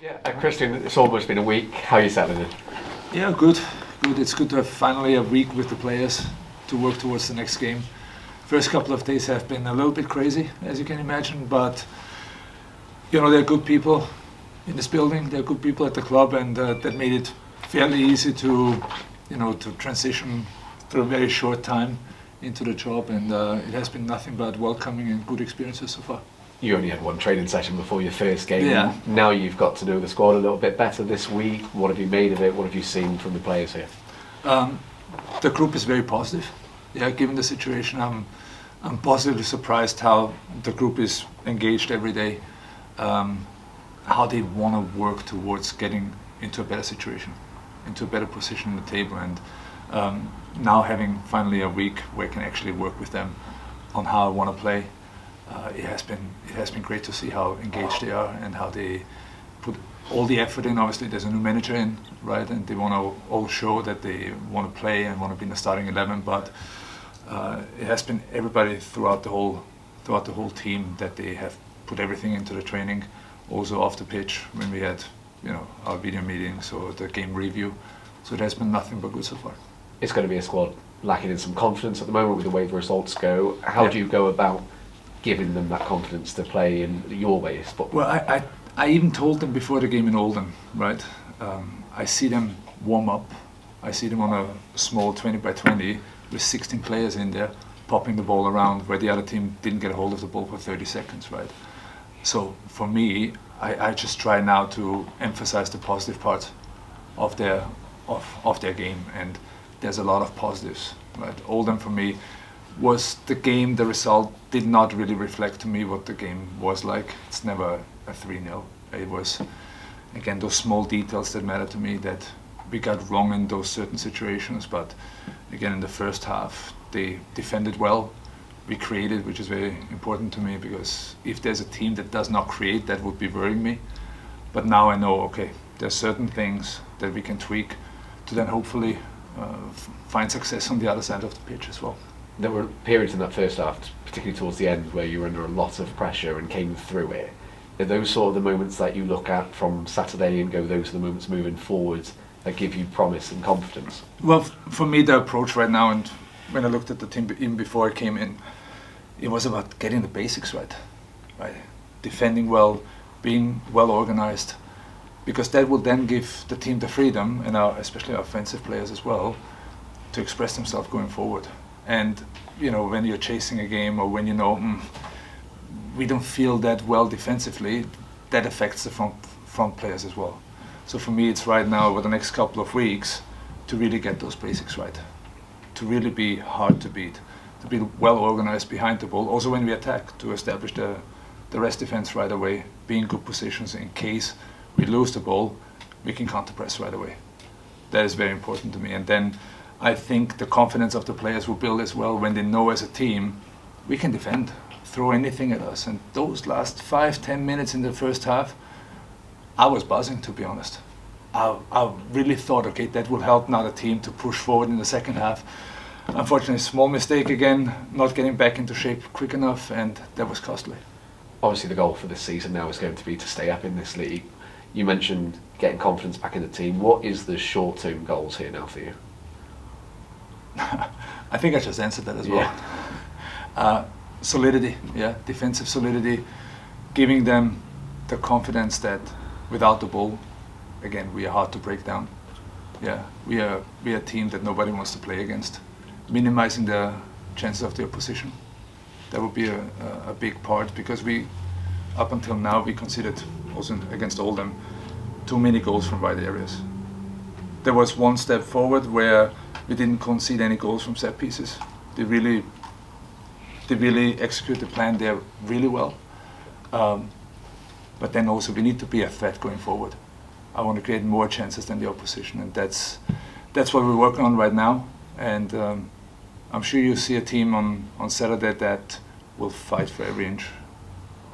Yeah, Christian, it's almost been a week. How are you settling in? Yeah, good. Good. It's good to have finally a week with the players to work towards the next game. First couple of days have been a little bit crazy, as you can imagine, but they're good people in this building. They're good people at the club, and that made it fairly easy to transition through a very short time into the job, and it has been nothing but welcoming and good experiences so far. You only had one training session before your first game. Yeah. Now you've got to know the squad a little bit better this week. What have you made of it? What have you seen from the players here? The group is very positive. Yeah, given the situation, I'm positively surprised how the group is engaged every day, how they want to work towards getting into a better situation, into a better position in the table, and now having finally a week where I can actually work with them on how I want to play. It has been great to see how engaged they are and how they put all the effort in. Obviously, there's a new manager in, right, and they want to all show that they want to play and want to be in the starting 11. But it has been everybody throughout the whole team that they have put everything into the training, also off the pitch when we had our video meetings or the game review. So it has been nothing but good so far. It's going to be a squad lacking in some confidence at the moment with the way the results go. How do you go about giving them that confidence to play in your way of football? Well, I even told them before the game in Oldham, right? I see them warm up. I see them on a small 20 by 20 with 16 players in there, popping the ball around where the other team didn't get a hold of the ball for 30 seconds, right? So for me, I just try now to emphasize the positive parts of their game, and there's a lot of positives, right? Oldham for me was the game. The result did not really reflect to me what the game was like. It's never a 3-0. It was, again, those small details that matter to me that we got wrong in those certain situations. But again, in the first half, they defended well. We created, which is very important to me, because if there's a team that does not create, that would be worrying me. But now I know, okay, there's certain things that we can tweak to then hopefully find success on the other side of the pitch as well. There were periods in that first half, particularly towards the end, where you were under a lot of pressure and came through it. Are those sort of the moments that you look at from Saturday and go, those are the moments moving forward that give you promise and confidence? Well, for me, the approach right now, and when I looked at the team even before I came in, it was about getting the basics right? Defending well, being well organized, because that will then give the team the freedom, and especially our offensive players as well, to express themselves going forward. And when you're chasing a game, or when we don't feel that well defensively, that affects the front players as well. So for me, it's right now over the next couple of weeks to really get those basics right, to really be hard to beat, to be well organized behind the ball. Also when we attack, to establish the rest defense right away, be in good positions in case we lose the ball, we can counter press right away. That is very important to me. And then I think the confidence of the players will build as well when they know as a team we can defend, throw anything at us. And those last 5-10 minutes in the first half, I was buzzing, to be honest. I really thought, okay, that will help now the team to push forward in the second half. Unfortunately, small mistake again, not getting back into shape quick enough, and that was costly. Obviously the goal for this season now is going to be to stay up in this league. You mentioned getting confidence back in the team. What is the short-term goals here now for you? I think I just answered that as well. Solidity, defensive solidity, giving them the confidence that without the ball, again, we are hard to break down. We are a team that nobody wants to play against. Minimizing the chances of the opposition. That would be a big part, because up until now, we considered, also against Oldham, too many goals from wide areas. There was one step forward where we didn't concede any goals from set pieces. They really execute the plan there really well. But then also we need to be a threat going forward. I want to create more chances than the opposition, and that's what we're working on right now. And I'm sure you'll see a team on Saturday that will fight for every inch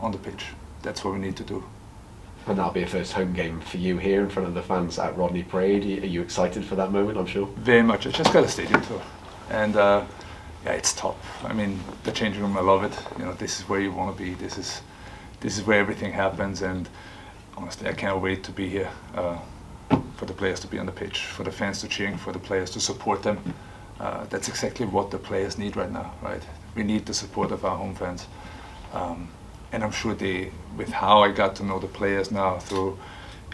on the pitch. That's what we need to do. And that'll be a first home game for you here in front of the fans at Rodney Parade. Are you excited for that moment, I'm sure? Very much. I just got a stadium tour. And it's top. I mean, the changing room, I love it. This is where you want to be. This is where everything happens. And honestly, I can't wait to be here, for the players to be on the pitch, for the fans to cheering, for the players to support them. That's exactly what the players need right now, right? We need the support of our home fans. And I'm sure with how I got to know the players now through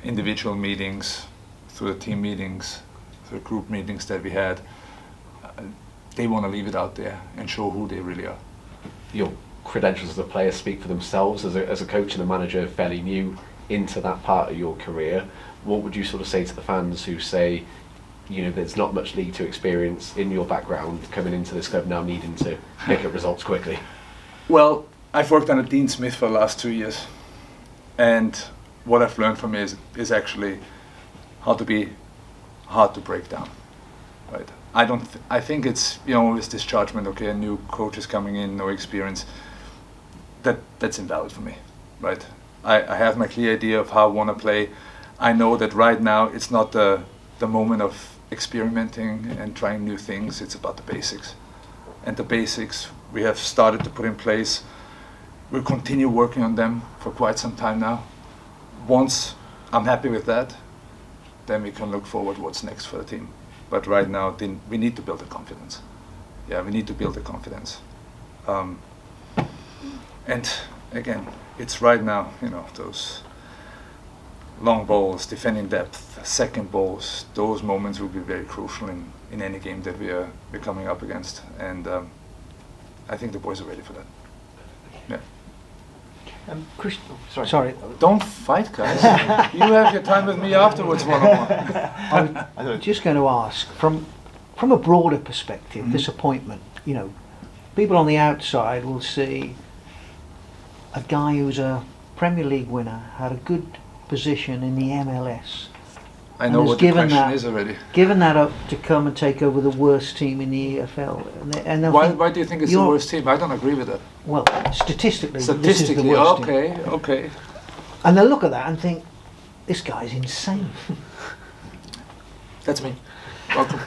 individual meetings, through the team meetings, through group meetings that we had, they want to leave it out there and show who they really are. Your credentials as a player speak for themselves. As a coach and a manager, fairly new into that part of your career, what would you sort of say to the fans who say, you know, there's not much League Two experience in your background, coming into this club now needing to pick up results quickly? Well, I've worked under Dean Smith for the last 2 years, and what I've learned from him is actually how to be hard to break down, right? I think it's, you know, always this judgment, okay, a new coach is coming in, no experience, that's invalid for me, right? I have my clear idea of how I want to play. I know that right now it's not the moment of experimenting and trying new things, it's about the basics. And the basics we have started to put in place. We'll continue working on them for quite some time now. Once I'm happy with that, then we can look forward what's next for the team. But right now, we need to build the confidence. Yeah, we need to build the confidence. And again, it's right now, you know, those long balls, defending depth, second balls, those moments will be very crucial in any game that we're coming up against. And I think the boys are ready for that. Yeah. Sorry. Don't fight, guys. You have your time with me afterwards, one-on-one. I was just going to ask, from a broader perspective, disappointment. You know, people on the outside will see a guy who's a Premier League winner, had a good position in the MLS. I know what the question is already. Given that up to come and take over the worst team in the EFL. And why do you think it's the worst team? I don't agree with that. Well, statistically, this is the worst team. Okay. And they'll look at that and think, this guy's insane. That's me. Welcome.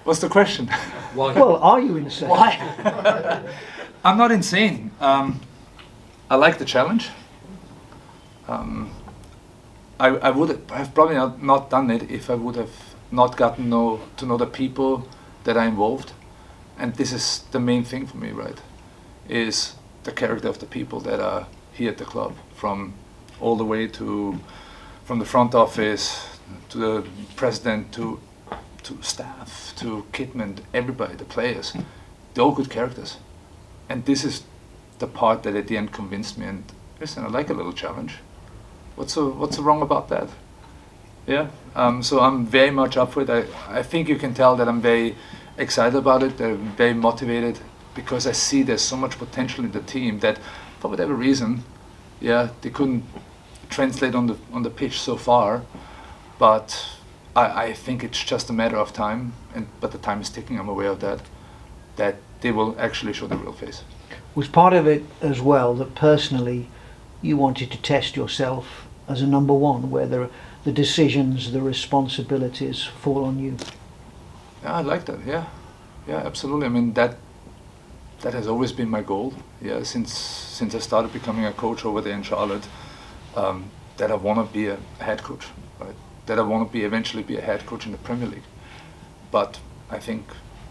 What's the question? Why? Well, are you insane? Why? I'm not insane. I like the challenge. I would have probably not done it if I would have not gotten to know the people that are involved. And this is the main thing for me, right? Is the character of the people that are here at the club, from all the way from the front office to the president to staff to kitmen, everybody, the players. They're all good characters. And this is the part that at the end convinced me. And listen, I like a little challenge. What's so wrong about that? Yeah. So I'm very much up for it. I think you can tell that I'm very excited about it. I'm very motivated because I see there's so much potential in the team that, for whatever reason, yeah, they couldn't translate on the pitch so far. But I think it's just a matter of time. But the time is ticking. I'm aware of that. That they will actually show the real face. Was part of it as well that personally you wanted to test yourself as a number one, where the decisions, the responsibilities fall on you? Yeah, I like that. Yeah, absolutely. I mean that has always been my goal. Yeah, since I started becoming a coach over there in Charlotte, that I want to be a head coach, right? That I want to eventually be a head coach in the Premier League. But I think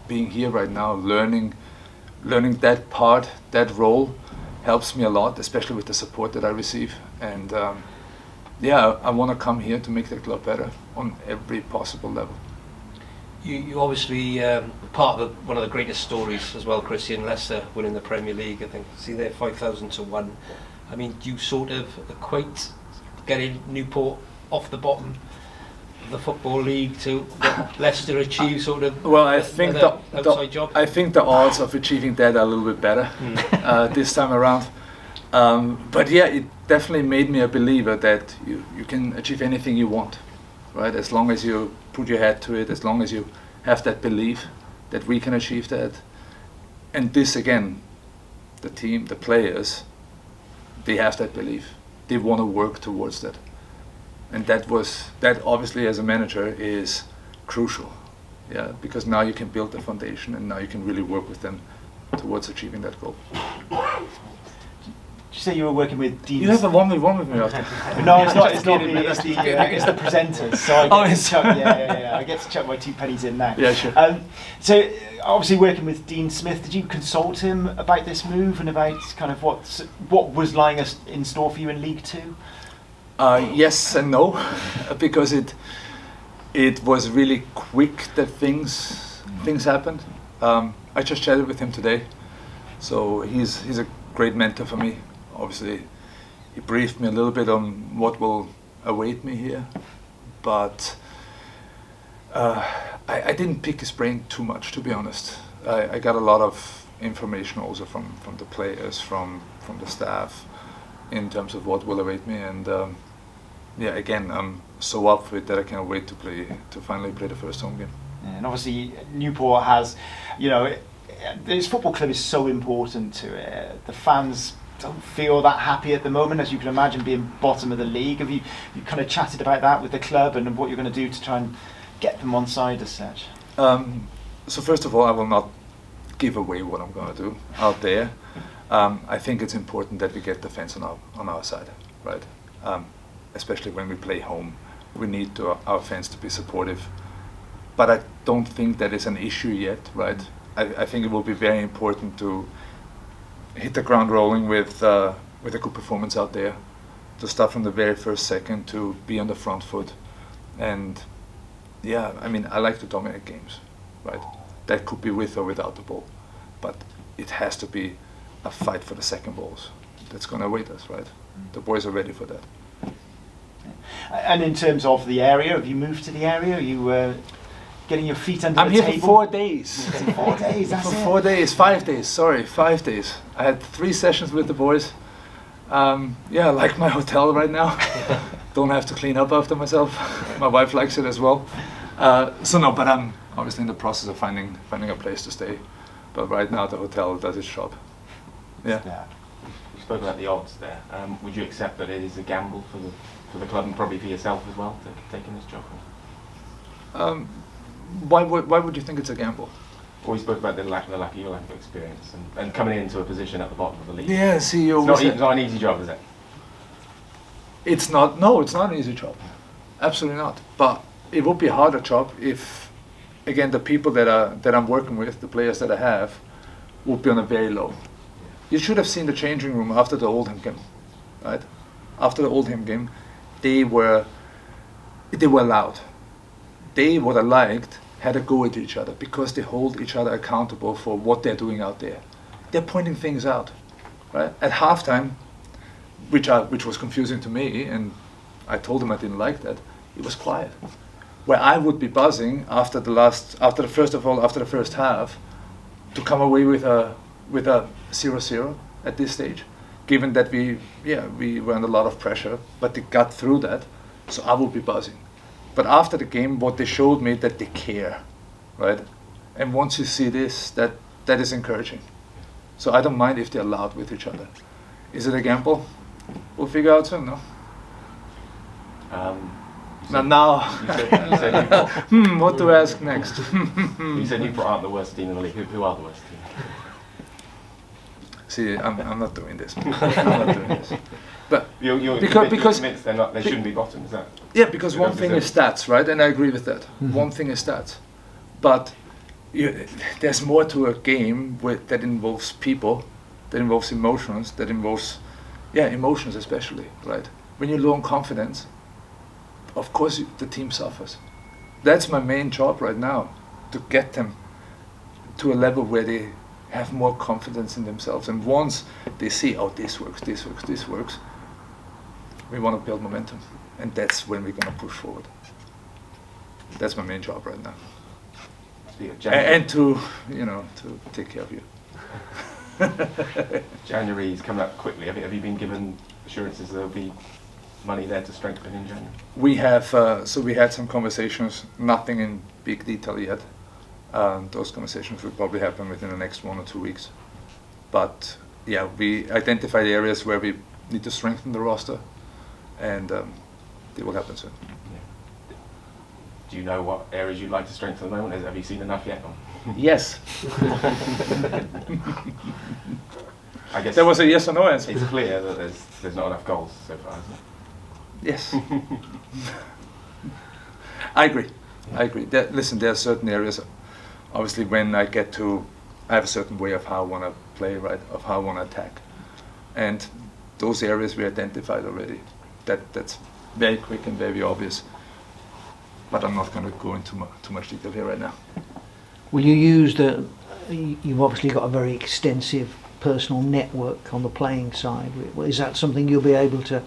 being here right now, learning that part, that role, helps me a lot, especially with the support that I receive. And I want to come here to make the club better on every possible level. You obviously part of one of the greatest stories as well, Christian, Leicester winning the Premier League. I think, see there, 5,000 to 1. I mean, do you sort of equate getting Newport off the bottom of the Football League to what Leicester achieve, sort of? Well, I think job? I think the odds of achieving that are a little bit better this time around. But yeah, it definitely made me a believer that you can achieve anything you want, right? As long as you put your head to it, as long as you have that belief that we can achieve that. And this again, the team, the players, they have that belief. They want to work towards that. And that obviously as a manager is crucial. Yeah, because now you can build the foundation and now you can really work with them towards achieving that goal. Do you say you were working with Dean? You have a 1v1 with me after. No, it's not. It's not me. It's the presenters. So I get to chuck, yeah. I get to chuck my 2 pennies in now. Yeah, sure. So obviously working with Dean Smith, did you consult him about this move and about kind of what was lying in store for you in League Two? Yes and no, because it was really quick that things happened. I just chatted with him today, so he's a great mentor for me. Obviously, he briefed me a little bit on what will await me here, but I didn't pick his brain too much, to be honest. I got a lot of information also from the players, from the staff, in terms of what will await me, and again, I'm so up for it that I can't wait to finally play the first home game. Yeah, and obviously Newport has, this football club is so important to it. The fans don't feel that happy at the moment, as you can imagine, being bottom of the league. Have you kind of chatted about that with the club and what you're going to do to try and get them on side as such? So first of all, I will not give away what I'm going to do out there. I think it's important that we get the fans on our side, right? Especially when we play home, we need our fans to be supportive. But I don't think that is an issue yet, right? I think it will be very important to hit the ground rolling with a good performance out there, to start from the very first second, to be on the front foot, and I like to dominate games, right? That could be with or without the ball, but it has to be a fight for the second balls. That's going to await us, right? The boys are ready for that. And in terms of the area, have you moved to the area? Are you getting your feet under I'm the table? here for 4 days. 4 days, that's For it. 4 days, 5 days, sorry, 5 days. I had 3 sessions with the boys. I like my hotel right now. Don't have to clean up after myself. My wife likes it as well. But I'm obviously in the process of finding a place to stay. But right now the hotel does its job. Yeah. You spoke about the odds there. Would you accept that it is a gamble for the club and probably for yourself as well, taking this job? Why would you think it's a gamble? Well, we spoke about the lack of your lack of experience and coming into a position at the bottom of the league. Yeah, see, it's not an easy job, is it? It's not. No, it's not an easy job. Absolutely not. But it would be a harder job if, again, the people that I'm working with, the players that I have, would be on a very low. You should have seen the changing room after the Oldham game, right? After the Oldham game, they were loud. They, what I liked, had a go at each other because they hold each other accountable for what they're doing out there. They're pointing things out, right? At halftime, which was confusing to me, and I told them I didn't like that, it was quiet. Where I would be buzzing after the first half, to come away with a 0-0 at this stage, given that we were under a lot of pressure, but they got through that, so I would be buzzing. But after the game, what they showed me that they care, right? And once you see this, that is encouraging. So I don't mind if they're loud with each other. Is it a gamble? We'll figure out soon, no? You said Newport. What to ask next? You said Newport aren't the worst team in the league. Who are the worst team? See, I'm not doing this. I'm not doing this. But You're because convinced they shouldn't be bottom, is that? yeah, because one thing is stats, right? And I agree with that. One thing is stats, but there's more to a game that involves people, that involves emotions, that involves emotions especially, right? When you're low on confidence, of course the team suffers. That's my main job right now, to get them to a level where they have more confidence in themselves. And once they see, oh, this works, we want to build momentum. And that's when we're going to push forward. That's my main job right now. And to take care of you. January is coming up quickly. Have you been given assurances there'll be money there to strengthen in January? We have, we had some conversations, nothing in big detail yet. Those conversations will probably happen within the next 1 or 2 weeks. But yeah, we identified areas where we need to strengthen the roster, and it will happen soon. Yeah. Do you know what areas you'd like to strengthen at the moment? Have you seen enough yet? Yes. I guess That was a yes or no answer. it's clear that there's not enough goals so far, isn't it? Yes. I agree. I agree. Listen, there are certain areas. Obviously, when I have a certain way of how I want to play, right? Of how I want to attack, and those areas we identified already. That's very quick and very obvious. But I'm not going to go into too much detail here right now. Will you use you've obviously got a very extensive personal network on the playing side. Is that something you'll be able to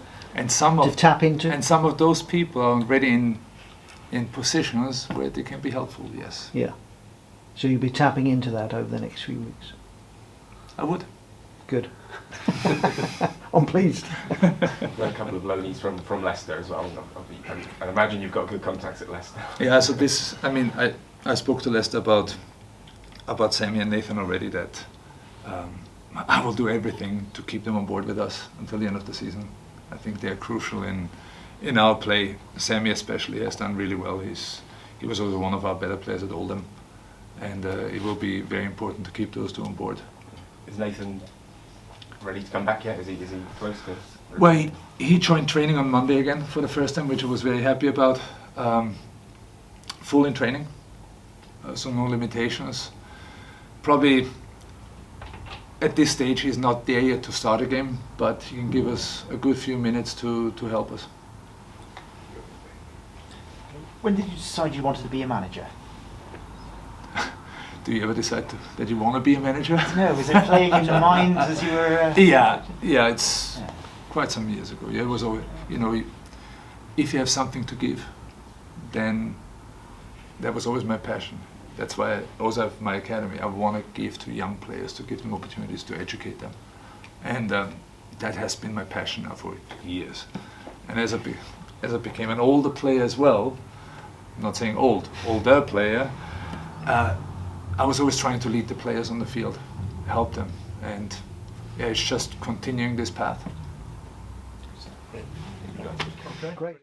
tap into? And some of those people are already in positions where they can be helpful, yes. Yeah. So you'll be tapping into that over the next few weeks? I would. Good. I'm pleased. There are a couple of loanies from Leicester as well. I imagine you've got good contacts at Leicester. Yeah, so I spoke to Leicester about Sammy and Nathan already, that I will do everything to keep them on board with us until the end of the season. I think they're crucial in our play. Sammy especially has done really well. He was also one of our better players at Oldham, and it will be very important to keep those two on board. Is Nathan ready to come back yet? Is he close to? Well, he joined training on Monday again for the first time, which I was very happy about. Full in training, so no limitations. Probably at this stage he's not there yet to start a game, but he can give us a good few minutes to help us. When did you decide you wanted to be a manager? Do you ever decide that you want to be a manager? No, was it playing in the mind as you were? Yeah, it's quite some years ago. Yeah, it was always, if you have something to give, then that was always my passion. That's why I also have my academy. I want to give to young players, to give them opportunities to educate them, and that has been my passion now for years. And as I became an older player as well, I'm not saying older player, I was always trying to lead the players on the field, help them, and it's just continuing this path. Great.